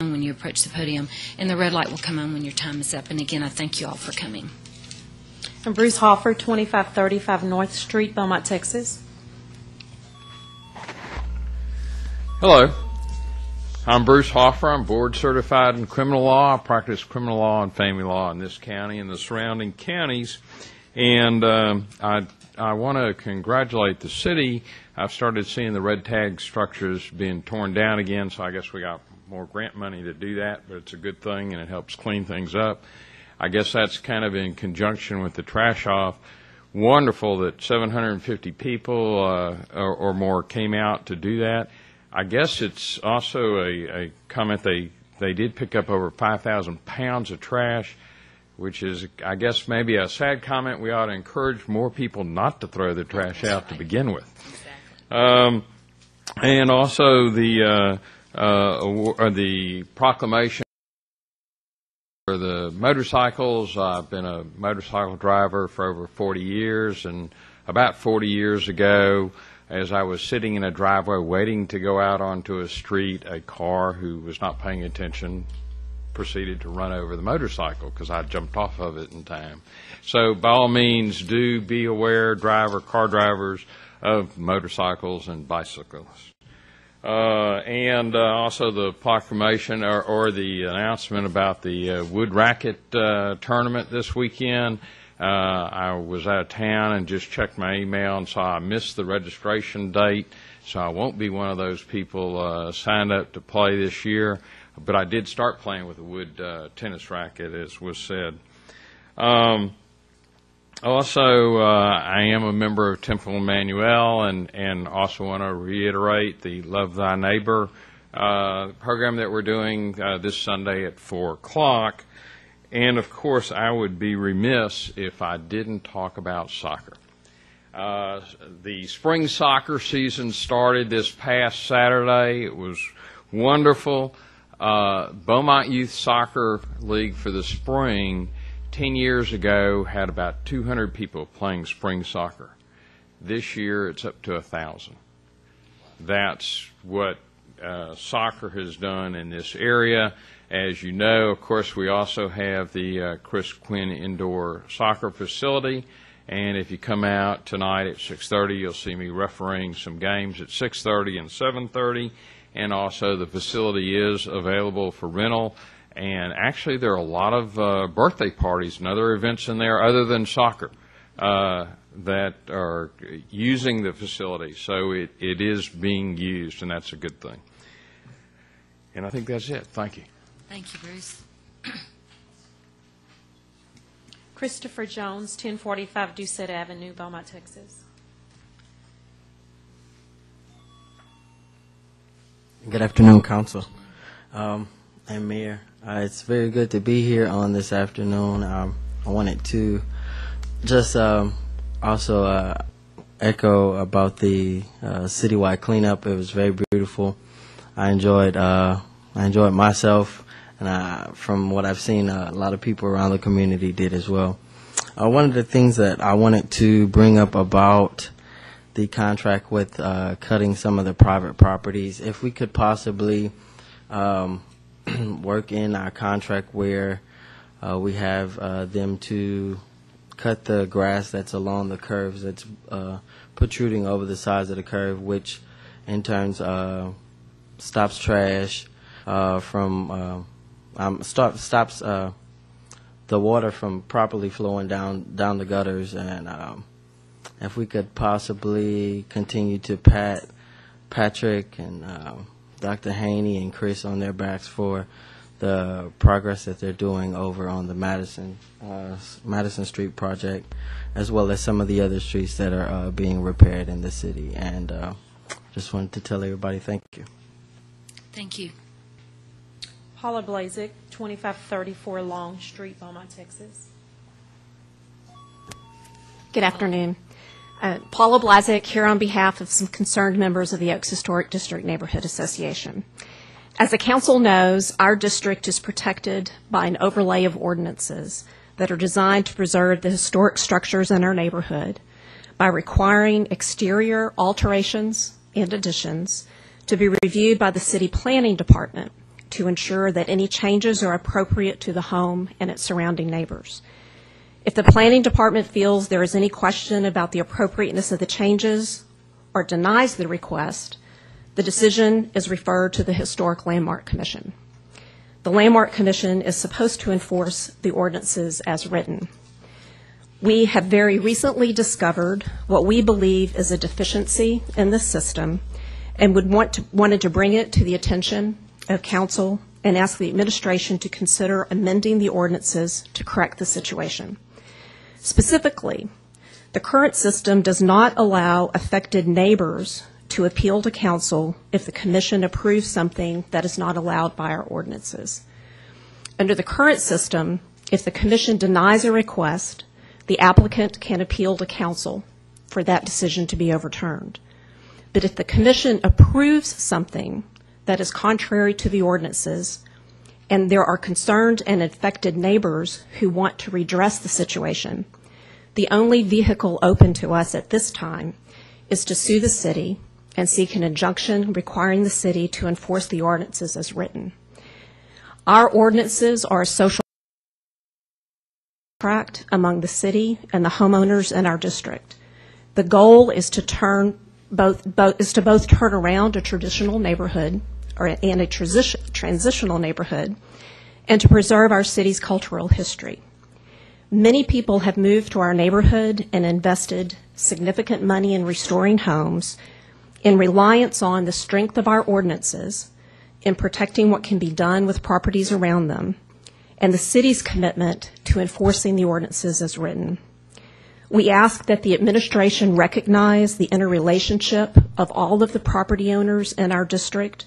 when you approach the podium, and the red light will come on when your time is up. And again, I thank you all for coming. And Bruce Hoffer, 2535 North Street, Beaumont, Texas. Hello. I'm Bruce Hoffer. I'm board certified in criminal law. I practice criminal law and family law in this county and the surrounding counties. And I want to congratulate the city. I've started seeing the red tag structures being torn down again, so I guess we got more grant money to do that, but it's a good thing and it helps clean things up. I guess that's kind of in conjunction with the trash off. Wonderful that 750 people or more came out to do that. I guess it's also a comment they did pick up over 5,000 pounds of trash, which is, I guess, maybe a sad comment. We ought to encourage more people not to throw the trash out to begin with. Exactly. And also the proclamation for the motorcycles. I've been a motorcycle driver for over 40 years, and about 40 years ago, as I was sitting in a driveway waiting to go out onto a street, a car who was not paying attention proceeded to run over the motorcycle because I jumped off of it in time. So by all means, do be aware, car drivers, of motorcycles and bicyclists. And also the proclamation or the announcement about the wood racket tournament this weekend. I was out of town and just checked my email and saw I missed the registration date, so I won't be one of those people signed up to play this year. But I did start playing with a wood tennis racket, as was said. Also, I am a member of Temple Emmanuel, and also want to reiterate the Love Thy Neighbor program that we're doing this Sunday at 4 o'clock. And, of course, I would be remiss if I didn't talk about soccer. The spring soccer season started this past Saturday. It was wonderful. Beaumont Youth Soccer League for the spring 10 years ago had about 200 people playing spring soccer. This year it's up to 1,000. That's what soccer has done in this area. As you know, of course, we also have the Chris Quinn Indoor Soccer Facility, and if you come out tonight at 6:30, you'll see me refereeing some games at 6:30 and 7:30, and also the facility is available for rental. And actually, there are a lot of birthday parties and other events in there other than soccer that are using the facility. So it is being used, and that's a good thing. And I think that's it. Thank you. Thank you, Bruce. Christopher Jones, 1045 Doucette Avenue, Beaumont, Texas. Good afternoon, Council and Mayor. It's very good to be here on this afternoon. I wanted to just also echo about the citywide cleanup. It was very beautiful. I enjoyed myself, and from what I've seen, a lot of people around the community did as well. One of the things that I wanted to bring up about the contract with cutting some of the private properties, if we could possibly work in our contract where we have them to cut the grass that's along the curves that's protruding over the sides of the curve, which in turn stops trash from stops the water from properly flowing down the gutters. And if we could possibly continue to pat Patrick and Dr. Haney and Chris on their backs for the progress that they're doing over on the Madison Street project, as well as some of the other streets that are being repaired in the city. And just wanted to tell everybody thank you. Thank you. Paula Blazik, 2534 Long Street, Beaumont, Texas. Good afternoon. Paula Blazik here on behalf of some concerned members of the Oaks Historic District Neighborhood Association. As the council knows, our district is protected by an overlay of ordinances that are designed to preserve the historic structures in our neighborhood by requiring exterior alterations and additions to be reviewed by the city planning department to ensure that any changes are appropriate to the home and its surrounding neighbors. If the planning department feels there is any question about the appropriateness of the changes or denies the request, the decision is referred to the Historic Landmark Commission. The Landmark Commission is supposed to enforce the ordinances as written. We have very recently discovered what we believe is a deficiency in this system and wanted to bring it to the attention of council and ask the administration to consider amending the ordinances to correct the situation. Specifically, the current system does not allow affected neighbors to appeal to council if the commission approves something that is not allowed by our ordinances. Under the current system, if the commission denies a request, the applicant can appeal to council for that decision to be overturned. But if the commission approves something that is contrary to the ordinances, and there are concerned and affected neighbors who want to redress the situation, the only vehicle open to us at this time is to sue the city and seek an injunction requiring the city to enforce the ordinances as written. Our ordinances are a social contract among the city and the homeowners in our district. The goal is to both turn around a traditional neighborhood and a transitional neighborhood, and to preserve our city's cultural history. Many people have moved to our neighborhood and invested significant money in restoring homes in reliance on the strength of our ordinances in protecting what can be done with properties around them, and the city's commitment to enforcing the ordinances as written. We ask that the administration recognize the interrelationship of all of the property owners in our district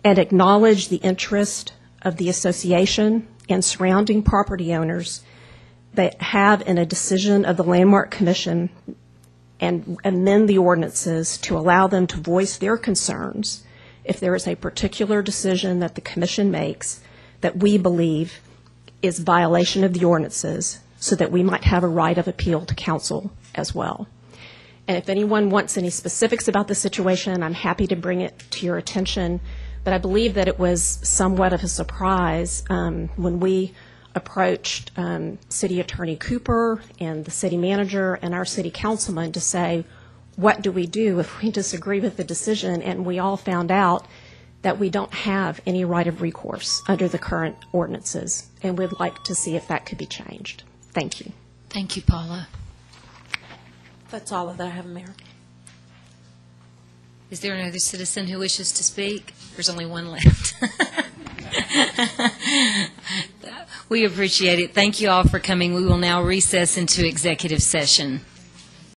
and acknowledge the interest of the association and surrounding property owners that have in a decision of the Landmark Commission and amend the ordinances to allow them to voice their concerns if there is a particular decision that the commission makes that we believe is violation of the ordinances, so that we might have a right of appeal to council as well. And if anyone wants any specifics about the situation, I'm happy to bring it to your attention. But I believe that it was somewhat of a surprise when we approached City Attorney Cooper and the city manager and our city councilman to say, what do we do if we disagree with the decision? And we all found out that we don't have any right of recourse under the current ordinances, and we'd like to see if that could be changed. Thank you. Thank you, Paula. That's all that I have, Mayor. Is there another citizen who wishes to speak? There's only one left. We appreciate it. Thank you all for coming. We will now recess into executive session.